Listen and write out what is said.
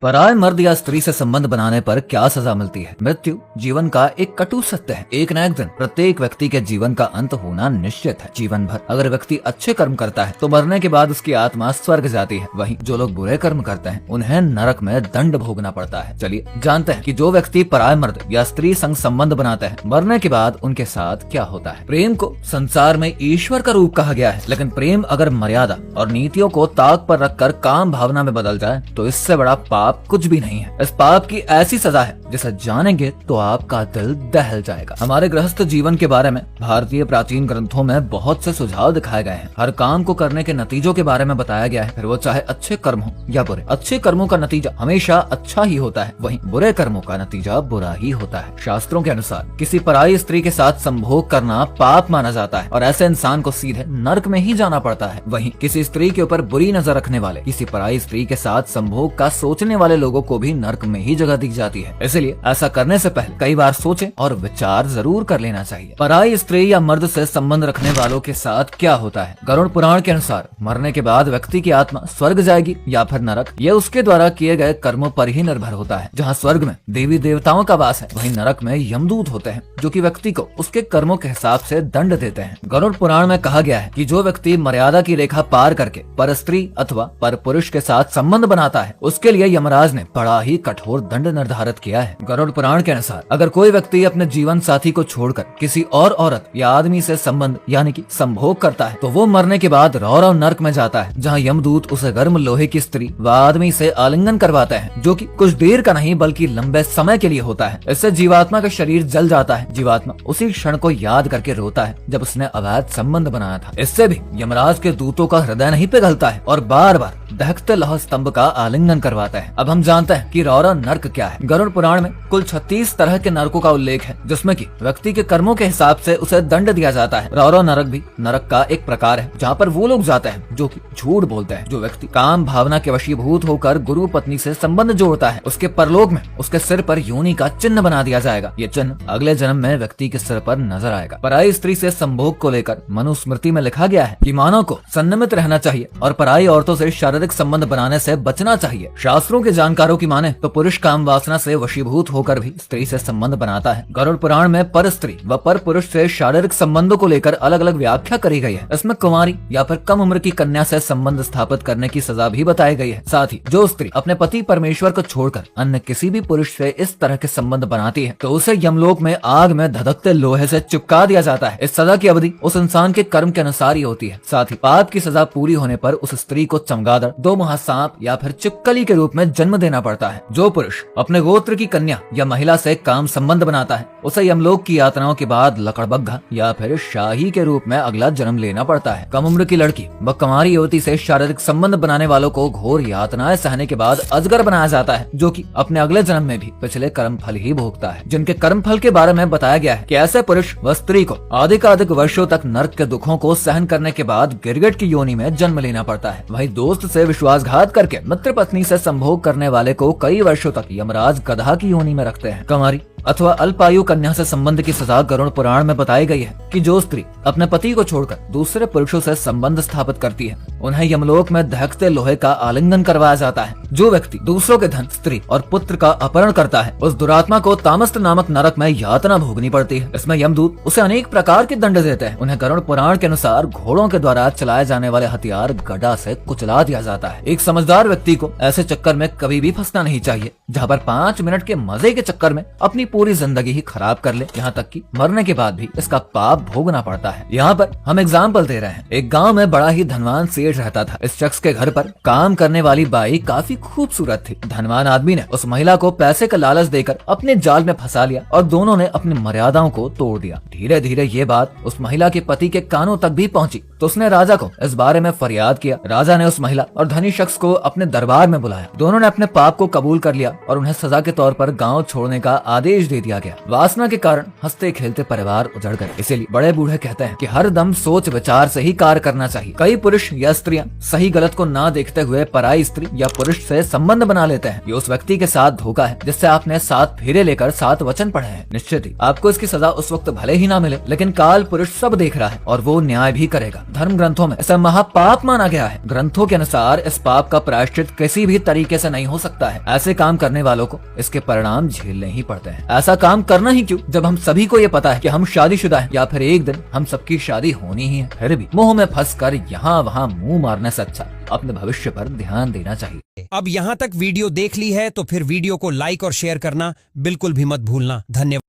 पराये मर्द या स्त्री से संबंध बनाने पर क्या सजा मिलती है? मृत्यु जीवन का एक कटु सत्य है। एक न एक दिन प्रत्येक व्यक्ति के जीवन का अंत होना निश्चित है। जीवन भर अगर व्यक्ति अच्छे कर्म करता है तो मरने के बाद उसकी आत्मा स्वर्ग जाती है। वहीं जो लोग बुरे कर्म करते हैं उन्हें नरक में दंड भोगना पड़ता है। चलिए जानते हैं कि जो व्यक्ति पराये मर्द या स्त्री संग संबंध बनाते हैं मरने के बाद उनके साथ क्या होता है। प्रेम को संसार में ईश्वर का रूप कहा गया है, लेकिन प्रेम अगर मर्यादा और नीतियों को ताक पर रखकर काम भावना में बदल जाए तो इससे बड़ा पाप कुछ भी नहीं है। इस पाप की ऐसी सजा है जिसे जानेंगे तो आपका दिल दहल जाएगा। हमारे गृहस्थ जीवन के बारे में भारतीय प्राचीन ग्रंथों में बहुत से सुझाव दिखाए गए हैं। हर काम को करने के नतीजों के बारे में बताया गया है, फिर वो चाहे अच्छे कर्म हो या बुरे। अच्छे कर्मों का नतीजा हमेशा अच्छा ही होता है, वहीं बुरे कर्मों का नतीजा बुरा ही होता है। शास्त्रों के अनुसार किसी पराई स्त्री के साथ संभोग करना पाप माना जाता है और ऐसे इंसान को सीधे नर्क में ही जाना पड़ता है। वहीं किसी स्त्री के ऊपर बुरी नजर रखने वाले, किसी पराई स्त्री के साथ संभोग का सोचने वाले लोगों को भी नर्क में ही जगह दी जाती है। इसलिए ऐसा करने से पहले कई बार सोचें और विचार जरूर कर लेना चाहिए। पराई स्त्री या मर्द से संबंध रखने वालों के साथ क्या होता है? गरुड़ पुराण के अनुसार मरने के बाद व्यक्ति की आत्मा स्वर्ग जाएगी या फिर नरक, यह उसके द्वारा किए गए कर्मों पर ही निर्भर होता है। जहाँ स्वर्ग में देवी देवताओं का वास है, वहीं नरक में यमदूत होते हैं जो कि व्यक्ति को उसके कर्मों के हिसाब से दंड देते हैं। गरुड़ पुराण में कहा गया है कि जो व्यक्ति मर्यादा की रेखा पार करके पर स्त्री अथवा पर पुरुष के साथ संबंध बनाता है उसके लिए यमराज ने बड़ा ही कठोर दंड निर्धारित किया है। गरुड़ पुराण के अनुसार अगर कोई व्यक्ति अपने जीवन साथी को छोड़कर किसी और औरत या आदमी से संबंध यानी कि संभोग करता है तो वो मरने के बाद रौरव नर्क में जाता है, जहाँ यमदूत उसे गर्म लोहे की स्त्री व आदमी से आलिंगन करवाते हैं, जो कि कुछ देर का नहीं बल्कि लंबे समय के लिए होता है। इससे जीवात्मा का शरीर जल जाता है। जीवात्मा उसी क्षण को याद करके रोता है जब उसने अवैध संबंध बनाया था। इससे भी यमराज के दूतों का हृदय नहीं पिघलता है और बार बार दहकते लौह स्तंभ का आलिंगन करवाता है। अब हम जानते हैं कि रौरव नर्क क्या है। गरुड़ पुराण में कुल 36 तरह के नरकों का उल्लेख है, जिसमें कि व्यक्ति के कर्मों के हिसाब से उसे दंड दिया जाता है। रौरव नरक भी नरक का एक प्रकार है, जहाँ पर वो लोग जाते हैं जो कि झूठ बोलते हैं। जो व्यक्ति काम भावना के वशीभूत होकर गुरु पत्नी से संबंध जोड़ता है उसके परलोक में उसके सिर पर योनि का चिन्ह बना दिया जाएगा। ये चिन्ह अगले जन्म में व्यक्ति के सिर पर नजर आएगा। पराई स्त्री से संभोग को लेकर मनुस्मृति में लिखा गया है कि मानव को संयमित रहना चाहिए और पराई औरतों से शारीरिक संबंध बनाने से बचना चाहिए। शास्त्रों के जानकारों की माने तो पुरुष काम वासना से वशीभूत होकर भी स्त्री से संबंध बनाता है। गरुड़ पुराण में पर स्त्री व पर पुरुष से शारीरिक संबंधों को लेकर अलग अलग व्याख्या करी गई है। इसमें कुंवारी या फिर कम उम्र की कन्या से संबंध स्थापित करने की सजा भी बताई गई है। साथ ही जो स्त्री अपने पति परमेश्वर को छोड़कर अन्य किसी भी पुरुष से इस तरह के संबंध बनाती है तो उसे यमलोक में आग में धधकते लोहे से चिपका दिया जाता है। इस सजा की अवधि उस इंसान के कर्म के अनुसार ही होती है। साथ ही पाप की सजा पूरी होने पर उस स्त्री को चमगादड़, दो महासांप या फिर चिपकली के रूप में जन्म देना पड़ता है। जो पुरुष अपने गोत्र की कन्या या महिला से काम संबंध बनाता है उसे यमलोक की यातनाओं के बाद लकड़बग्घा या फिर शाही के रूप में अगला जन्म लेना पड़ता है। कम उम्र की लड़की व कुंवारी युवती से शारीरिक संबंध बनाने वालों को घोर यातनाएं सहने के बाद अजगर बनाया जाता है, जो कि अपने अगले जन्म में भी पिछले कर्म फल ही भोगता है। जिनके कर्म फल के बारे में बताया गया है कि ऐसे पुरुष व स्त्री को अधिकाधिक वर्षों तक नर्क के दुखों को सहन करने के बाद गिरगिट की योनि में जन्म लेना पड़ता है। वहीं दोस्त से विश्वासघात करके मित्र पत्नी से संभोग करने वाले को कई वर्षों तक यमराज गधा की योनि में रखते हैं। कुंवारी अथवा अल्पायु कन्या से संबंध की सजा गरुड़ पुराण में बताई गई है कि जो स्त्री अपने पति को छोड़कर दूसरे पुरुषों से संबंध स्थापित करती है उन्हें यमलोक में दहकते लोहे का आलिंगन करवाया जाता है। जो व्यक्ति दूसरों के धन, स्त्री और पुत्र का अपहरण करता है उस दुरात्मा को तामस्त नामक नरक में यातना भोगनी पड़ती है। इसमें यमदूत उसे अनेक प्रकार के दंड देते हैं। उन्हें गरुड़ पुराण के अनुसार घोड़ों के द्वारा चलाए जाने वाले हथियार गदा से कुचला दिया जाता है। एक समझदार व्यक्ति को ऐसे चक्कर में कभी भी फंसना नहीं चाहिए, जहाँ पर 5 मिनट के मजे के चक्कर में अपनी पूरी जिंदगी ही खराब कर ले, यहाँ तक कि मरने के बाद भी इसका पाप भोगना पड़ता है। यहाँ पर हम एग्जाम्पल दे रहे हैं। एक गांव में बड़ा ही धनवान सेठ रहता था। इस शख्स के घर पर काम करने वाली बाई काफी खूबसूरत थी। धनवान आदमी ने उस महिला को पैसे का लालच देकर अपने जाल में फंसा लिया और दोनों ने अपनी मर्यादाओं को तोड़ दिया। धीरे धीरे ये बात उस महिला के पति के कानों तक भी पहुंची तो उसने राजा को इस बारे में फरियाद किया। राजा ने उस महिला और धनी शख्स को अपने दरबार में बुलाया। दोनों ने अपने पाप को कबूल कर लिया और उन्हें सजा के तौर पर गांव छोड़ने का आदेश दे दिया गया। वासना के कारण हंसते खेलते परिवार उजड़ गए। इसीलिए बड़े बूढ़े कहते हैं कि हर दम सोच विचार से ही कार्य करना चाहिए। कई पुरुष या स्त्रियां सही गलत को ना देखते हुए पराई स्त्री या पुरुष से संबंध बना लेते हैं। ये उस व्यक्ति के साथ धोखा है जिससे आपने 7 फेरे लेकर 7 वचन पढ़े हैं। निश्चित ही आपको इसकी सजा उस वक्त भले ही ना मिले, लेकिन काल पुरुष सब देख रहा है और वो न्याय भी करेगा। धर्म ग्रंथों में इसे महापाप माना गया है। ग्रंथों के अनुसार इस पाप का प्रायश्चित किसी भी तरीके से नहीं हो सकता है। ऐसे काम करने वालों को इसके परिणाम झेलने ही पड़ते हैं। ऐसा काम करना ही क्यों, जब हम सभी को ये पता है कि हम शादीशुदा हैं या फिर एक दिन हम सबकी शादी होनी ही है। फिर भी मोह में फंसकर यहाँ वहाँ मुंह मारने से अच्छा अपने भविष्य पर ध्यान देना चाहिए। अब यहाँ तक वीडियो देख ली है तो फिर वीडियो को लाइक और शेयर करना बिल्कुल भी मत भूलना। धन्यवाद।